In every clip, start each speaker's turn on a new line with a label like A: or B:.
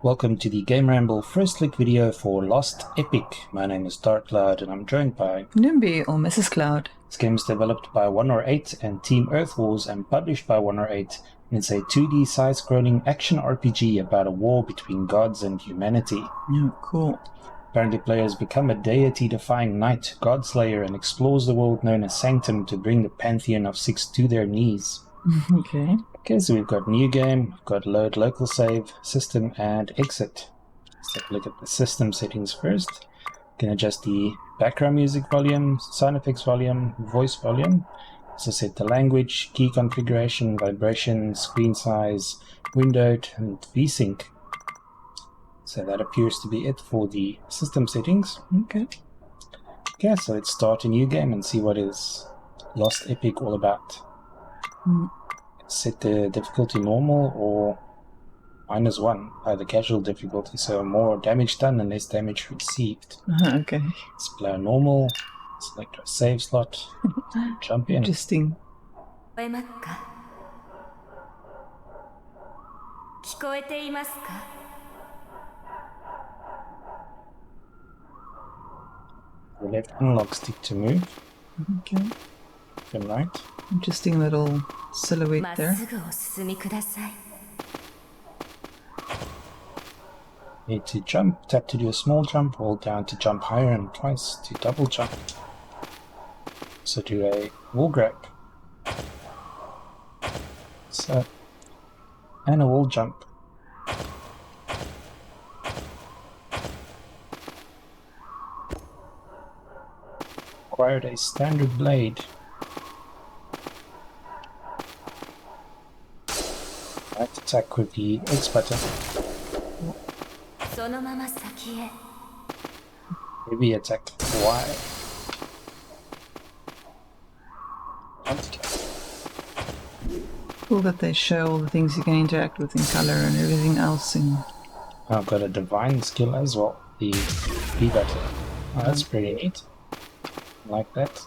A: Welcome to the GAMERamble first look video for Lost Epic. My name is Darkcloud and I'm joined by
B: Nimby or Mrs. Cloud.
A: This game is developed by 108 and Team EARTHWARS and published by 108, and it's a 2D side-scrolling action RPG about a war between gods and humanity.
B: Yeah, cool.
A: Apparently players become a deity-defying knight, godslayer, and explores the world known as Sanctum to bring the Pantheon of Six to their knees. Okay, so we've got new game, we've got load, local save, system, and exit. Let's take a look at the system settings first. You can adjust the background music volume, sound effects volume, voice volume. Also set the language, key configuration, vibration, screen size, windowed, and VSync. So that appears to be it for the system settings. Okay, so let's start a new game and see what is Lost Epic all about. Set the difficulty normal or -1 by the casual difficulty, so more damage done and less damage received.
B: Okay.
A: Let's play normal, select a save slot, jump in.
B: Interesting.
A: The left analog stick to move.
B: Okay.
A: Then right.
B: Interesting little silhouette there.
A: Need to jump, tap to do a small jump, hold down to jump higher, and twice to double jump. So do a wall grab. So, and a wall jump. Acquired a standard blade. Right attack with the X button. Maybe attack Y.
B: Cool that they show all the things you can interact with in color and everything else.
A: I've got a divine skill as well, the B button. Oh, that's pretty neat. Like that.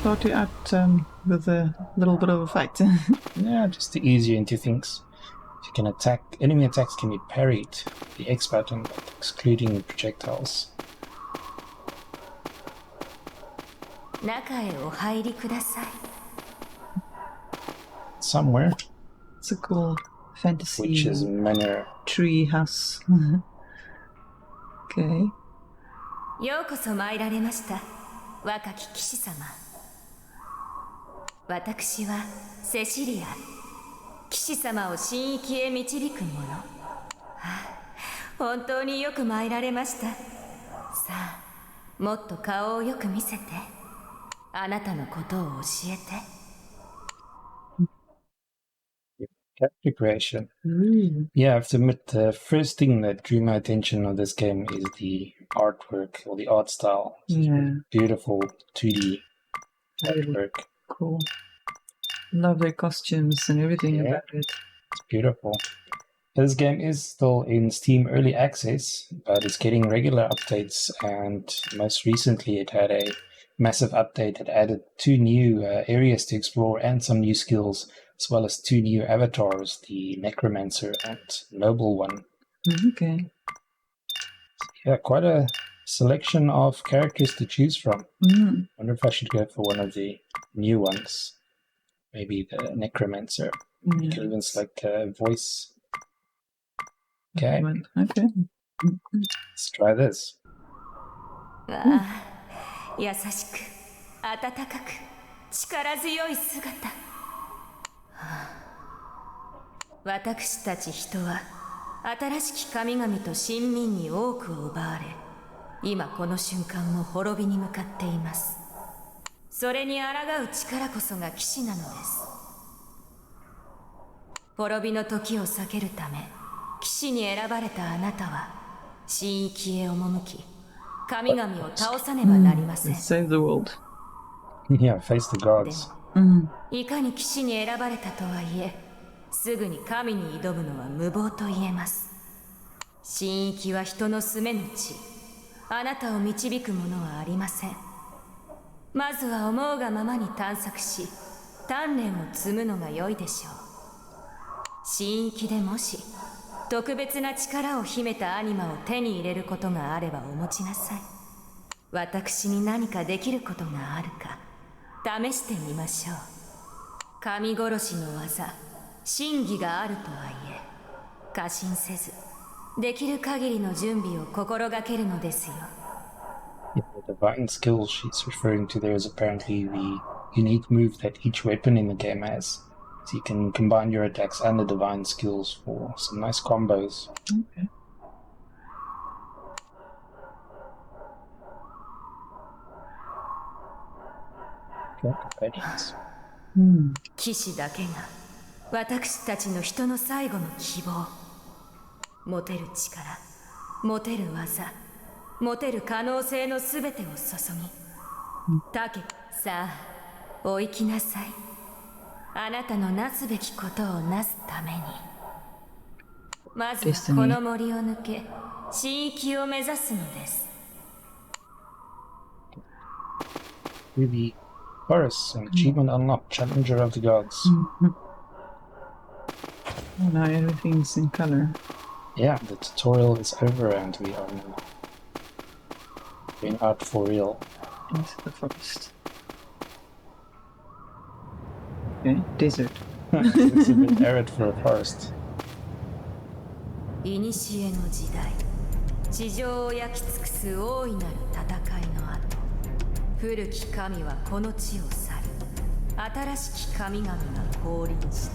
B: Thought you out with a little bit of a fight.
A: Yeah, just to ease you into things. You can attack, enemy attacks can be parried, the X button, but excluding projectiles. Somewhere.
B: It's a cool fantasy
A: Witch's Manor.
B: tree house. Okay.
C: ようこそ参られました、若き騎士様。私はセシリア、騎士様を神域へ導く者。本当によく参られました。さあ、もっと顔をよく見せて、あなたのことを教えて。
A: Character creation. Yeah, I have to admit, the first thing that drew my attention on this game is the artwork or the art style.
B: Yeah.
A: Beautiful 2D artwork.
B: Cool. Love their costumes and everything about it.
A: It's beautiful. This game is still in Steam Early Access, but it's getting regular updates, and most recently it had a massive update that added 2 new areas to explore and some new skills, as well as 2 new avatars, the Necromancer and Noble one.
B: Okay.
A: Yeah, quite a selection of characters to choose from. I wonder if I should go for one of the new ones. Maybe the Necromancer. You can even select voice. Okay.
B: Okay.
A: Let's try this.
C: 優しく、温かく、力強い姿。私たち人は新しき神々と神民に多くを奪われ、今この瞬間も滅びに向かっています。それに抗う力こそが騎士なのです。滅びの時を避けるため、騎士に選ばれたあなたは神域へ赴き、神々を倒さねばなりません。
B: Save the world.
A: Yeah, face the gods.
C: いかに騎士に選ばれたとはいえ、すぐに神に挑むのは無謀と言えます。神域は人の住めぬ地。あなたを導くものはありません。まずは思うがままに探索し、鍛錬を積むのが良いでしょう。神域でもし特別な力を秘めたアニマを手に入れることがあればお持ちなさい。私に何かできることがあるか試してみましょう。神殺しの技、真偽があるとはいえ、過信せず、できる限りの準備を心がけるのですよ。
A: Yeah, the divine skill she's referring to there is apparently the unique move that each weapon in the game has. So you can combine your attacks and the divine skills for some nice combos.
B: Okay.
A: Okay, companions.
C: 騎士だけが私たちの人の最後の希望。持てる力、持てる技、持てる可能性のすべてを注ぎ、さあお行きなさい。あなたのなすべきことをなすために。まずはこの森を抜け、神域を目指すのです。
A: Ruby Forest, an achievement unlocked, Challenger of the Gods.
B: Oh, now everything's in color.
A: Yeah, the tutorial is over and we are now going out for real.
B: Into the forest. Okay, desert.
A: It's a bit arid for a forest.
C: 古の時代、地上を焼き尽くす大いなる戦いの後、古き神はこの地を去り、新しき神々が降臨した。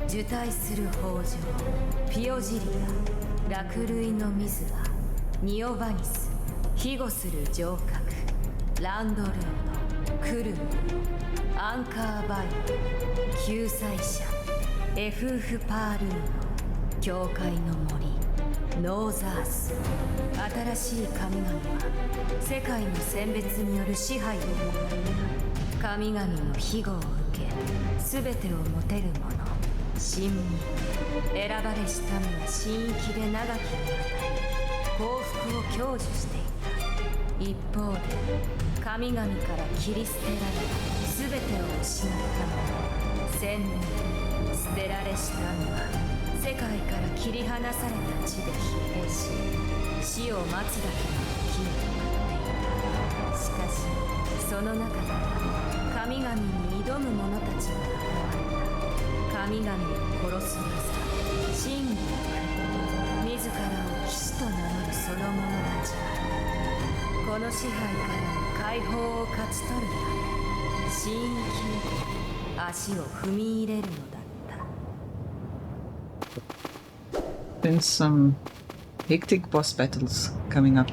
C: 受胎する豊穣、ピオジリア、落類の水は、ニオバニス、庇護する城郭、ランドルーノ、クルム、アンカーバイオ、救済者、エフーフパールーノ、教会の森、ノーザース。新しい神々は世界の選別による支配を行った。神々の庇護を受け、全てを持てる者、神民、選ばれし民は神域で長きにわたり幸福を享受していた。一方で神々から切り捨てられ、全てを失った者、千年捨てられし民は世界から切り離された地で疲弊し、死を待つだけの時を待っていた。しかしその中から神々に挑む者たちが現れた。神々を殺す技、真偽を振り、自らを騎士と名乗るその者たちは、この支配からの解放を勝ち取るため、神域へ足を踏み入れるのだった。
B: Then some hectic boss battles coming up.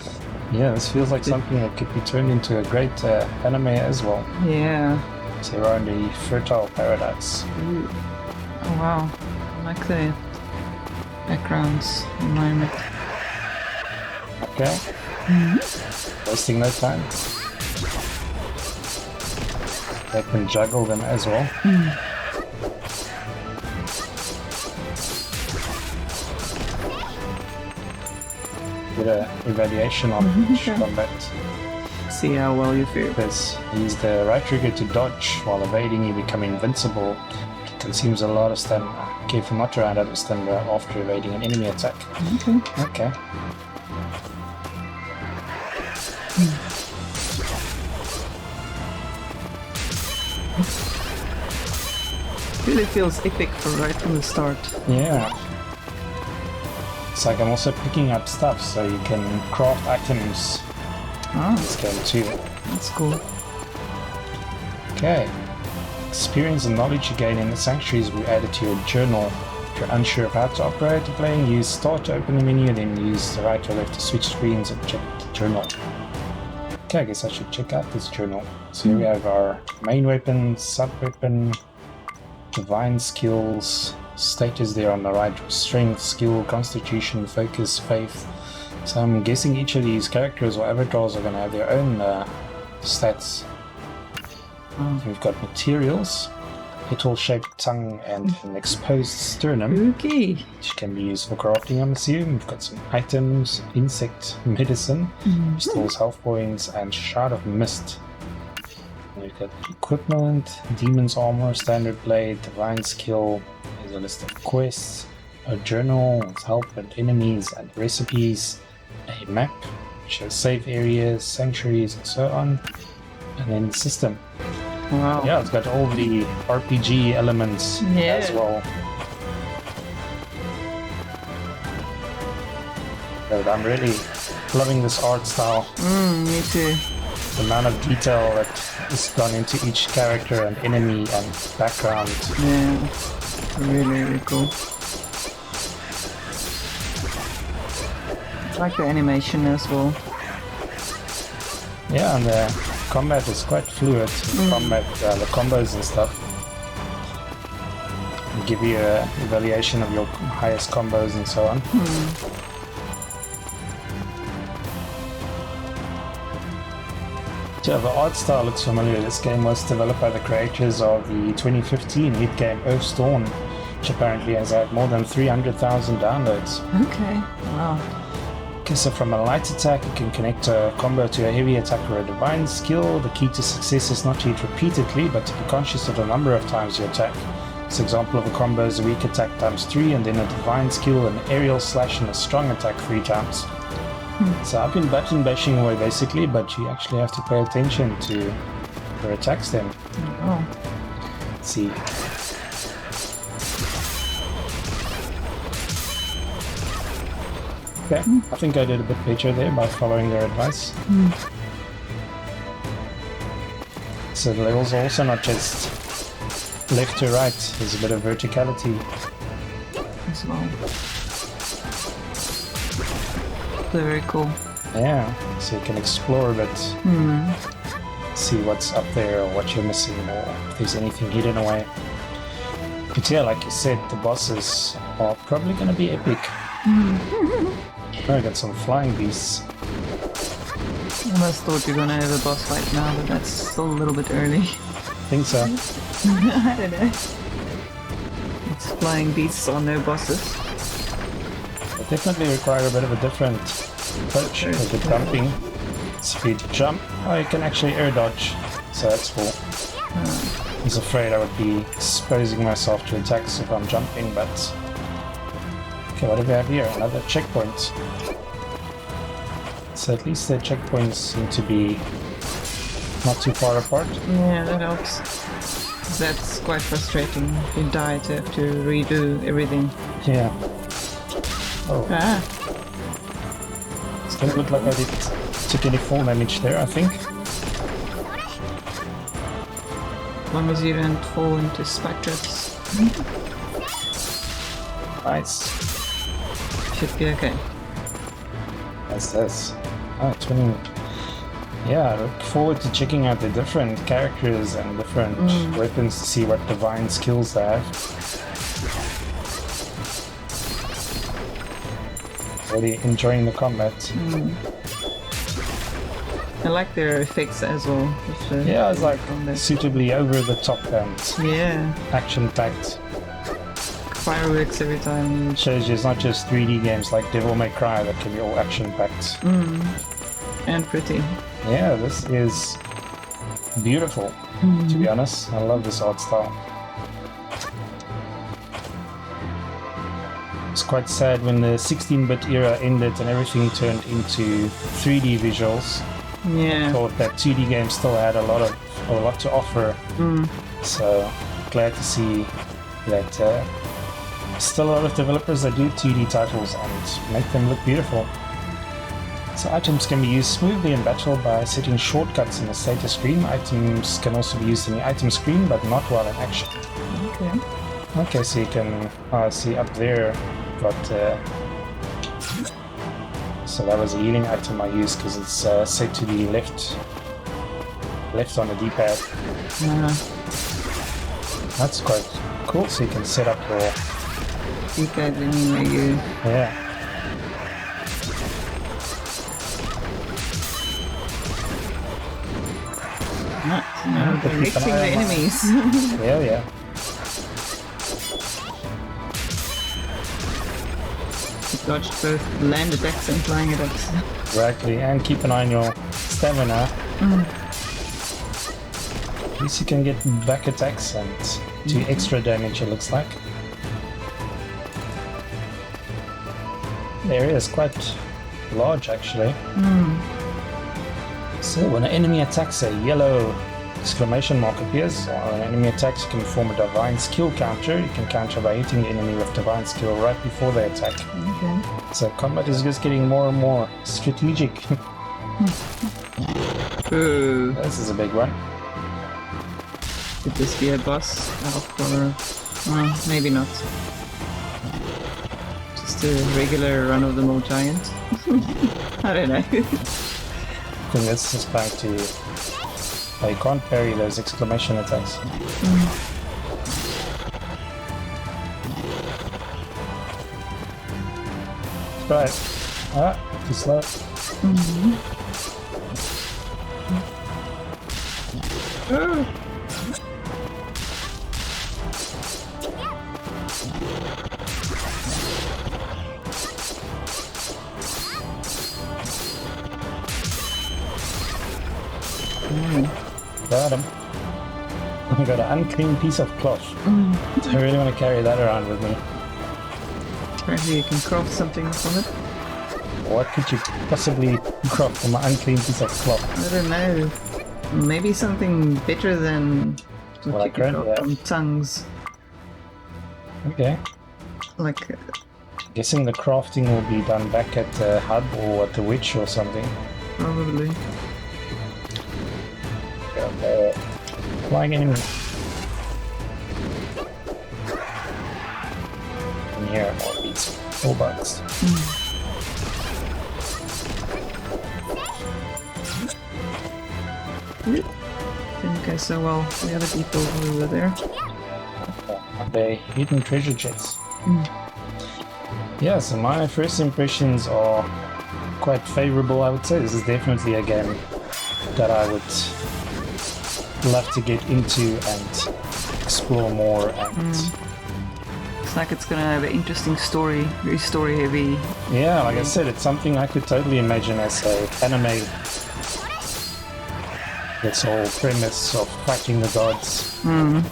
A: Yeah, this feels like something that could be turned into a great anime as well.
B: Yeah.
A: So we're on the Fertile Paradise.
B: Ooh. Oh wow, I like the backgrounds, environment.
A: Okay. Wasting no time. They can juggle them as well. Get an evaluation on each combat.
B: See how well you fare.
A: Because use the right trigger to dodge while evading, you become invincible. Consumes a lot of stamina. Careful not to run out of stamina after evading an enemy attack. Okay.
B: Really feels epic right from the start.
A: Yeah. It's like I'm also picking up stuff so you can craft items in this game too.
B: That's cool.
A: Okay. Experience and knowledge you gain in the sanctuaries will be added to your journal. If you're unsure of how to operate the plane, use start to open the menu, then use the right or left to switch screens and check the journal. Okay, I guess I should check out this journal. So here we have our main weapon, sub-weapon, divine skills, status there on the right, strength, skill, constitution, focus, faith. So I'm guessing each of these characters or avatars are going to have their own stats. We've got materials. petal-shaped tongue and an exposed sternum,
B: Okay.
A: which can be used for crafting, I'm assuming. We've got some items, insect medicine, restores health points, and shard of mist. And we've got equipment, demon's armor, standard blade, divine skill. There's a list of quests, a journal with help and enemies and recipes, a map, which shows save areas, sanctuaries, and so on. And then the system.
B: Wow.
A: Yeah, it's got all the RPG elements as well. But I'm really loving this art style.
B: Me too.
A: The amount of detail that is gone into each character and enemy and background.
B: Yeah. Really, really cool. I like the animation as well.
A: Yeah, and the combat is quite fluid. The combos and stuff give you an evaluation of your highest combos and so on. Yeah, the art style looks familiar. This game was developed by the creators of the 2015 hit game Earthstorm, which apparently has had more than 300,000 downloads.
B: Okay, wow.
A: Okay, so from a light attack, you can connect a combo to a heavy attack or a divine skill. The key to success is not to hit repeatedly, but to be conscious of the number of times you attack. This example of a combo is a weak attack times 3, and then a divine skill, an aerial slash, and a strong attack 3 times. So I've been button bashing away basically, but you actually have to pay attention to your attacks then.
B: Oh.
A: Let's see. Okay, I think I did a bit better there by following their advice. So the levels are also not just left to right, there's a bit of verticality
B: as well. Very cool.
A: Yeah, so you can explore a bit, see what's up there or what you're missing or if there's anything hidden away. But yeah, like you said, the bosses are probably going to be epic. I got some flying beasts.
B: Almost thought you're gonna have a boss fight now, but that's still a little bit early.
A: Think so.
B: I don't know. It's flying beasts or no bosses.
A: They definitely require a bit of a different approach with the jumping. So if you jump, you can actually air dodge, so that's cool. I was afraid I would be exposing myself to attacks if I'm jumping, but... Okay, what do we have here? Another checkpoint. So at least the checkpoints seem to be not too far apart.
B: Yeah, that helps. That's quite frustrating. If you die to have to redo everything.
A: Yeah. Oh.
B: Ah.
A: It doesn't look like I took any fall damage there, I think.
B: As long as you don't fall into spectres.
A: Nice.
B: Should be okay.
A: That's this. Oh, 20. Yeah, I look forward to checking out the different characters and different weapons to see what divine skills they have. Really enjoying the combat.
B: I like their effects as well.
A: Yeah, it's like suitably over the top and action-packed.
B: Fireworks every time.
A: Shows you it's not just 3D games like Devil May Cry that can be all action-packed.
B: And pretty.
A: Yeah, this is beautiful, to be honest. I love this art style. It's quite sad when the 16-bit era ended and everything turned into 3D visuals.
B: Yeah.
A: I thought that 2D games still had a lot to offer. So glad to see that still a lot of developers that do 2D titles and make them look beautiful. So items can be used smoothly in battle by setting shortcuts in the status screen. Items can also be used in the item screen, but not while in action.
B: Okay.
A: Okay, so you can see up there, got... so that was a healing item I used because it's set to the left on the D-pad. That's quite cool, so you can set up your...
B: D-pad anywhere you...
A: Yeah.
B: Directing the enemies.
A: Yeah.
B: dodged both land attacks and flying attacks.
A: Exactly, and keep an eye on your stamina. At least you can get back attacks and do extra damage, it looks like. The area is quite large, actually. So when an enemy attacks, a yellow exclamation mark appears. When an enemy attacks, you can perform a divine skill counter. You can counter by hitting the enemy with divine skill right before they attack.
B: Okay.
A: So combat is just getting more and more strategic.
B: Ooh.
A: This is a big one.
B: Could this be a boss? Or maybe not. Just a regular run-of-the-mill giant. I don't know.
A: I think this is back to... Oh, you can't parry those exclamation attacks. Right. Too slow. Got him. I got an unclean piece of cloth. So I really want to carry that around with me.
B: Apparently you can craft something from it.
A: What could you possibly craft from an unclean piece of cloth?
B: I don't know. Maybe something better than
A: What I currently have.
B: from tongues.
A: Okay.
B: Like,
A: Guessing the crafting will be done back at the hub or at the witch or something.
B: probably.
A: Flying enemy. And here are more beats. $4.
B: Didn't go so well. The other people who were there.
A: The hidden treasure chests. Yeah, so my first impressions are quite favorable, I would say. This is definitely a game that I would love to get into and explore more. And
B: Looks like it's gonna have an interesting story, very story heavy.
A: yeah, like I said, it's something I could totally imagine as a anime. This whole premise of fighting the gods.
B: And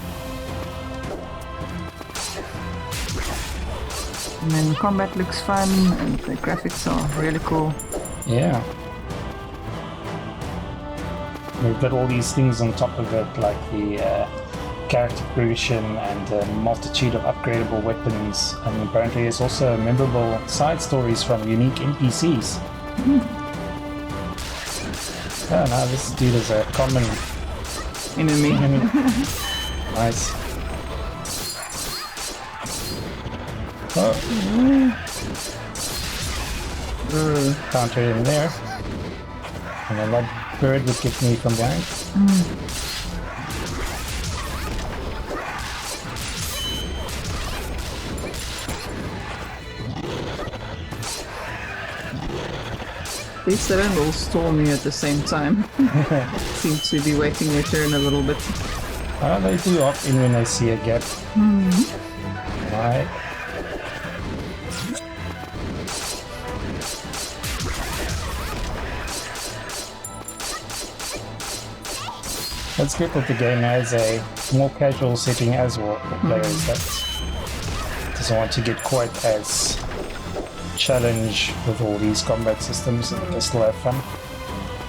B: then the combat looks fun and the graphics are really cool.
A: Yeah. We've got all these things on top of it, like the character progression and a multitude of upgradable weapons. And apparently there's also memorable side stories from unique NPCs. Oh no, this dude is a common
B: Enemy.
A: enemy. Nice. Oh, counter in there. And then that bird would get me from behind.
B: These they don't all storm me at the same time. Seem to be waiting their turn a little bit.
A: They do opt in when they see a gap. Right. That's good that the game has a more casual setting as well for players that doesn't want to get quite as challenged with all these combat systems and they still have fun.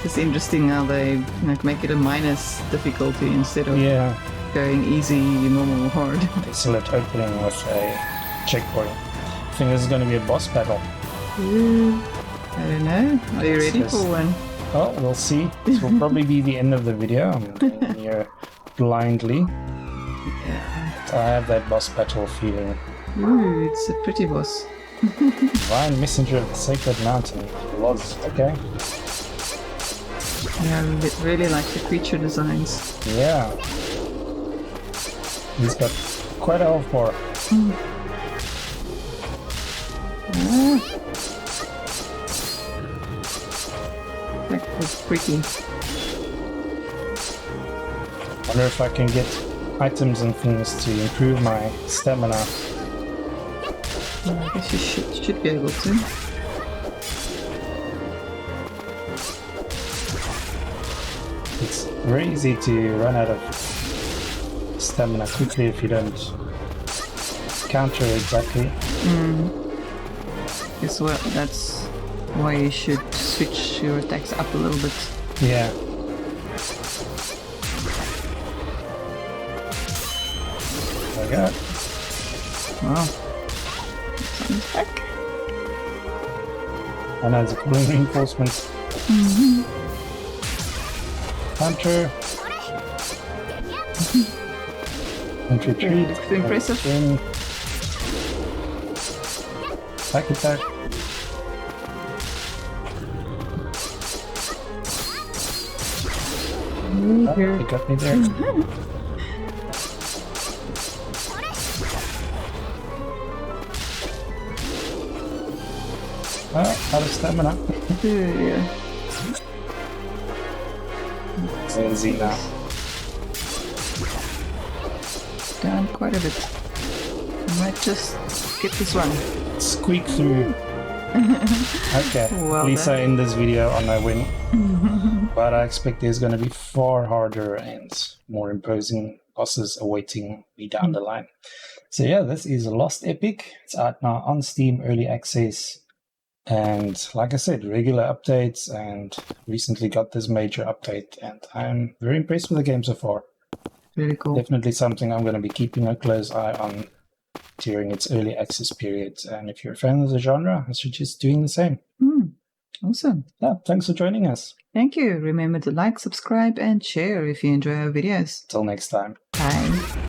B: It's interesting how they make it a minus difficulty instead of
A: Yeah,
B: going easy, normal, hard.
A: they select opening with a checkpoint. I think this is going to be a boss battle.
B: I don't know. Are you ready for one?
A: Oh, we'll see. This will probably be the end of the video. I'm going here blindly.
B: Yeah.
A: I have that boss battle feeling.
B: Ooh, it's a pretty boss.
A: Divine Messenger of the Sacred Mountain. Was okay.
B: Yeah, I really like the creature designs.
A: Yeah. He's got quite a health bar.
B: That was pretty.
A: Wonder if I can get items and things to improve my stamina.
B: I guess you should be able to.
A: It's very easy to run out of stamina quickly if you don't counter exactly.
B: Guess what? That's why you should switch your attacks up a little bit.
A: Yeah. There we go.
B: Wow. Someone's back.
A: And that's a cool reinforcement. Counter. And retreat.
B: Looks impressive.
A: Back attack. Oh, he got me there. Oh, out of stamina.
B: Yeah.
A: Easy now.
B: Down quite a bit. Might just get this one.
A: Squeak through. Okay,
B: Well
A: at least
B: done.
A: I end this video on a win. But I expect there's going to be far harder and more imposing bosses awaiting me down the line. So yeah, this is Lost Epic. It's out now on Steam Early Access. And like I said, regular updates, and recently got this major update. And I'm very impressed with the game so far.
B: Really cool.
A: Definitely something I'm going to be keeping a close eye on during its early access period. And if you're a fan of the genre, I suggest doing the same.
B: Awesome.
A: Yeah, thanks for joining us.
B: Thank you. Remember to like, subscribe, and share if you enjoy our videos.
A: Till next time.
B: Bye.